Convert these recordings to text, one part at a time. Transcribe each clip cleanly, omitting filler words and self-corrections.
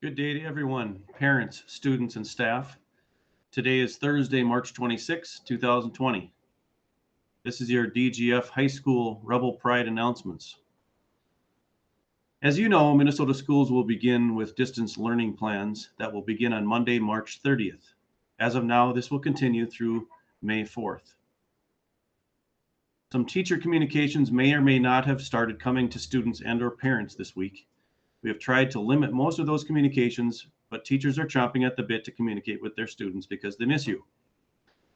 Good day to everyone, parents, students, and staff. Today is Thursday, March 26, 2020. This is your DGF High School Rebel Pride announcements. As you know, Minnesota schools will begin with distance learning plans that will begin on Monday, March 30th. As of now, this will continue through May 4th. Some teacher communications may or may not have started coming to students and or parents this week. We have tried to limit most of those communications, but teachers are chomping at the bit to communicate with their students because they miss you.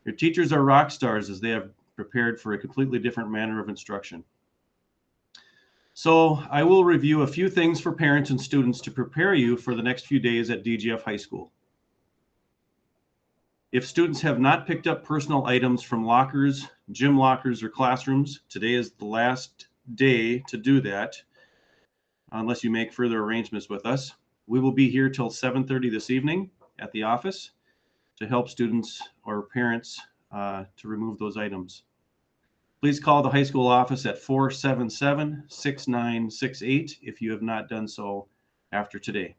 Your teachers are rock stars as they have prepared for a completely different manner of instruction. So I will review a few things for parents and students to prepare you for the next few days at DGF High School. If students have not picked up personal items from lockers, gym lockers, or classrooms, today is the last day to do that, unless you make further arrangements with us. We will be here till 7:30 this evening at the office to help students or parents to remove those items. Please call the high school office at 477-6968 if you have not done so after today.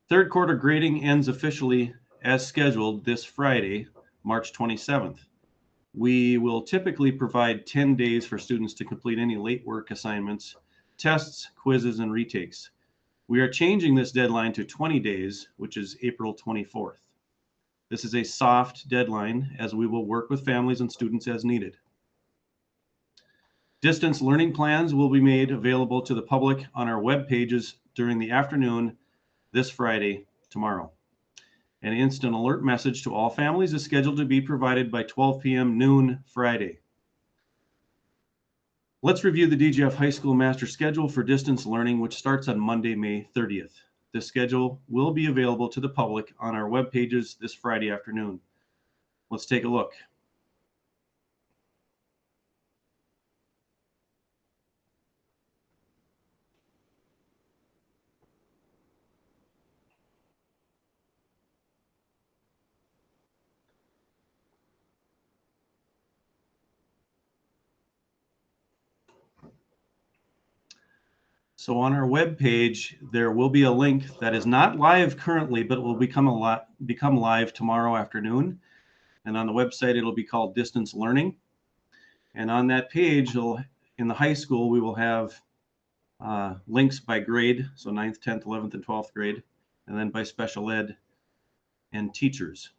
Third quarter grading ends officially as scheduled this Friday, March 27th. We will typically provide 10 days for students to complete any late work assignments, tests, quizzes, and retakes. We are changing this deadline to 20 days, which is April 24th. This is a soft deadline as we will work with families and students as needed. Distance learning plans will be made available to the public on our web pages during the afternoon this Friday, tomorrow. An instant alert message to all families is scheduled to be provided by 12 p.m. noon Friday. Let's review the DGF High School master schedule for distance learning, which starts on Monday, May 30th. This schedule will be available to the public on our web pages this Friday afternoon. Let's take a look. So on our web page, there will be a link that is not live currently, but will become live tomorrow afternoon. And on the website, it'll be called Distance Learning. And on that page, in the high school, we will have links by grade, so 9th, 10th, 11th, and 12th grade, and then by special ed and teachers.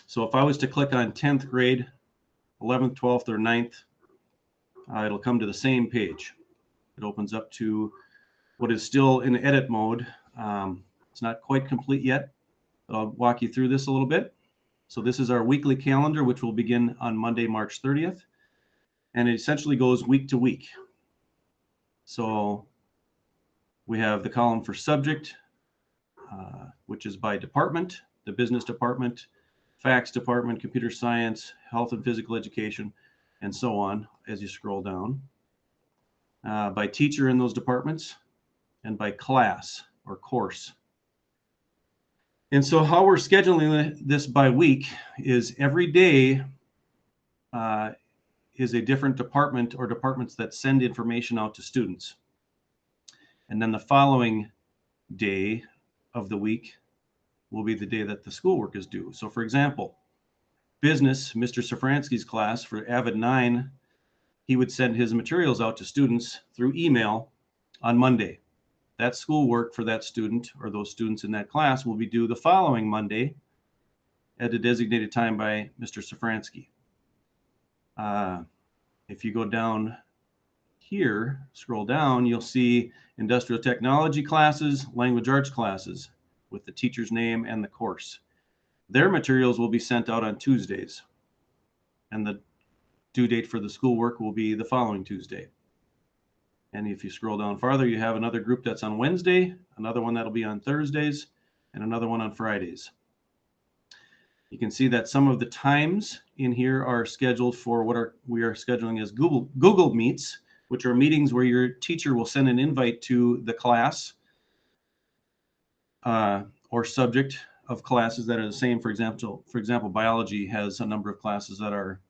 So if I was to click on 10th grade, 11th, 12th, or 9th, it'll come to the same page. It opens up to what is still in edit mode. It's not quite complete yet, but I'll walk you through this a little bit. So this is our weekly calendar, which will begin on Monday, March 30th. And it essentially goes week to week. So we have the column for subject, which is by department, the business department, facts department, computer science, health and physical education, and so on as you scroll down. By teacher in those departments, and by class or course. And so how we're scheduling this by week is every day is a different department or departments that send information out to students. And then the following day of the week will be the day that the schoolwork is due. So for example, business, Mr. Safransky's class for Avid 9, he would send his materials out to students through email on Monday. That schoolwork for that student or those students in that class will be due the following Monday at a designated time by Mr. Safransky. If you go down here, scroll down, you'll see industrial technology classes, language arts classes with the teacher's name and the course. Their materials will be sent out on Tuesdays, and the due date for the schoolwork will be the following Tuesday. And if you scroll down farther, you have another group that's on Wednesday, another one that'll be on Thursdays, and another one on Fridays. You can see that some of the times in here are scheduled for what we are scheduling as Google Meets, which are meetings where your teacher will send an invite to the class or subject of classes that are the same. For example, biology has a number of classes that are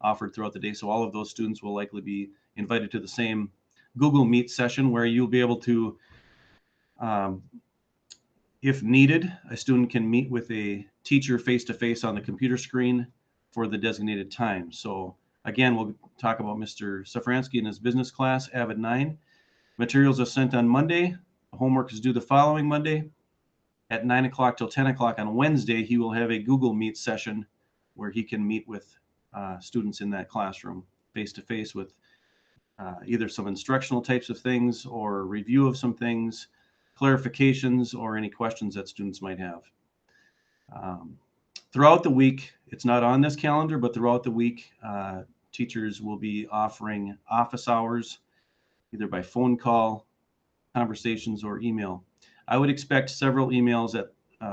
offered throughout the day. So all of those students will likely be invited to the same Google Meet session where you'll be able to If needed, a student can meet with a teacher face-to-face on the computer screen for the designated time. So again, we'll talk about Mr. Safransky in his business class, Avid 9. Materials are sent on Monday. The homework is due the following Monday. At 9 o'clock till 10 o'clock on Wednesday, he will have a Google Meet session where he can meet with students in that classroom face-to-face with either some instructional types of things or review of some things, clarifications, or any questions that students might have. Throughout the week, it's not on this calendar, but throughout the week, teachers will be offering office hours, either by phone call, conversations, or email. I would expect several emails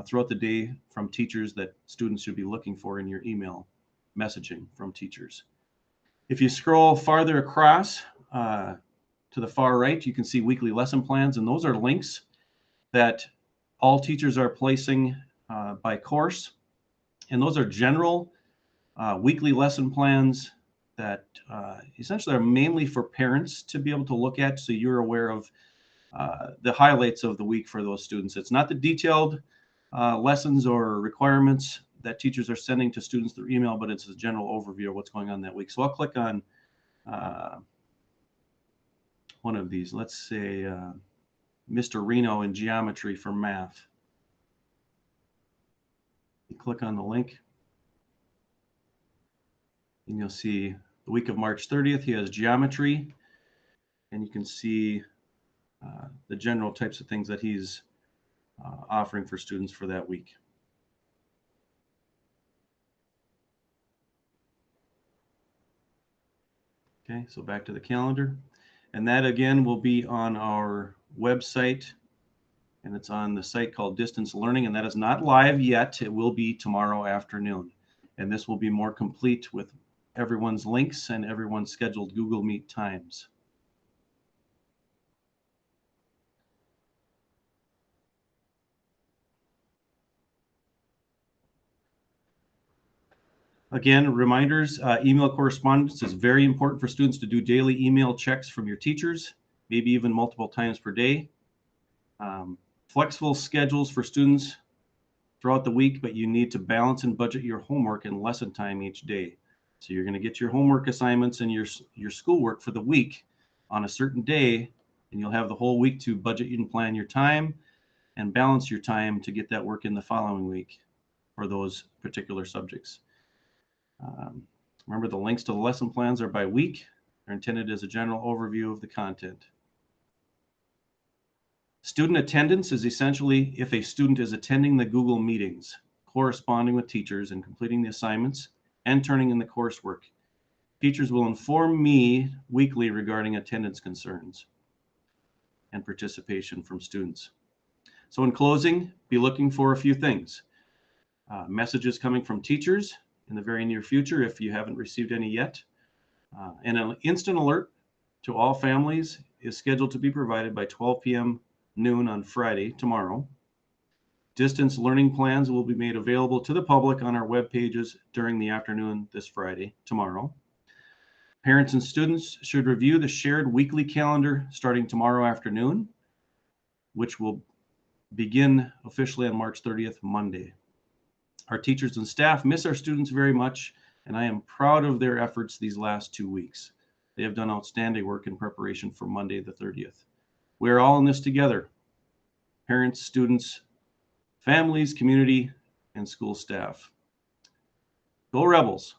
throughout the day from teachers that students should be looking for in your email messaging from teachers. If you scroll farther across to the far right, you can see weekly lesson plans, and those are links that all teachers are placing by course. And those are general weekly lesson plans that essentially are mainly for parents to be able to look at, so you're aware of the highlights of the week for those students. It's not the detailed lessons or requirements that teachers are sending to students through email, but it's a general overview of what's going on that week. So I'll click on one of these. Let's say Mr. Reno in geometry for math. You click on the link, and you'll see the week of March 30th, he has geometry, and you can see the general types of things that he's offering for students for that week. Okay, so back to the calendar. And that again will be on our website, and it's on the site called Distance Learning, and that is not live yet. It will be tomorrow afternoon. And this will be more complete with everyone's links and everyone's scheduled Google Meet times. Again, reminders, email correspondence is very important for students to do daily email checks from your teachers, maybe even multiple times per day. Flexible schedules for students throughout the week, but you need to balance and budget your homework and lesson time each day. So you're going to get your homework assignments and your schoolwork for the week on a certain day, and you'll have the whole week to budget and plan your time and balance your time to get that work in the following week for those particular subjects. Remember, the links to the lesson plans are by week. They're intended as a general overview of the content. Student attendance is essentially if a student is attending the Google meetings, corresponding with teachers and completing the assignments and turning in the coursework. Teachers will inform me weekly regarding attendance concerns and participation from students. So in closing, be looking for a few things. Messages coming from teachers in the very near future if you haven't received any yet. And an instant alert to all families is scheduled to be provided by 12 p.m. noon on Friday, tomorrow. Distance learning plans will be made available to the public on our web pages during the afternoon this Friday, tomorrow. Parents and students should review the shared weekly calendar starting tomorrow afternoon, which will begin officially on March 30th, Monday. Our teachers and staff miss our students very much, and I am proud of their efforts these last 2 weeks. They have done outstanding work in preparation for Monday the 30th. We are all in this together. Parents, students, families, community, and school staff. Go Rebels!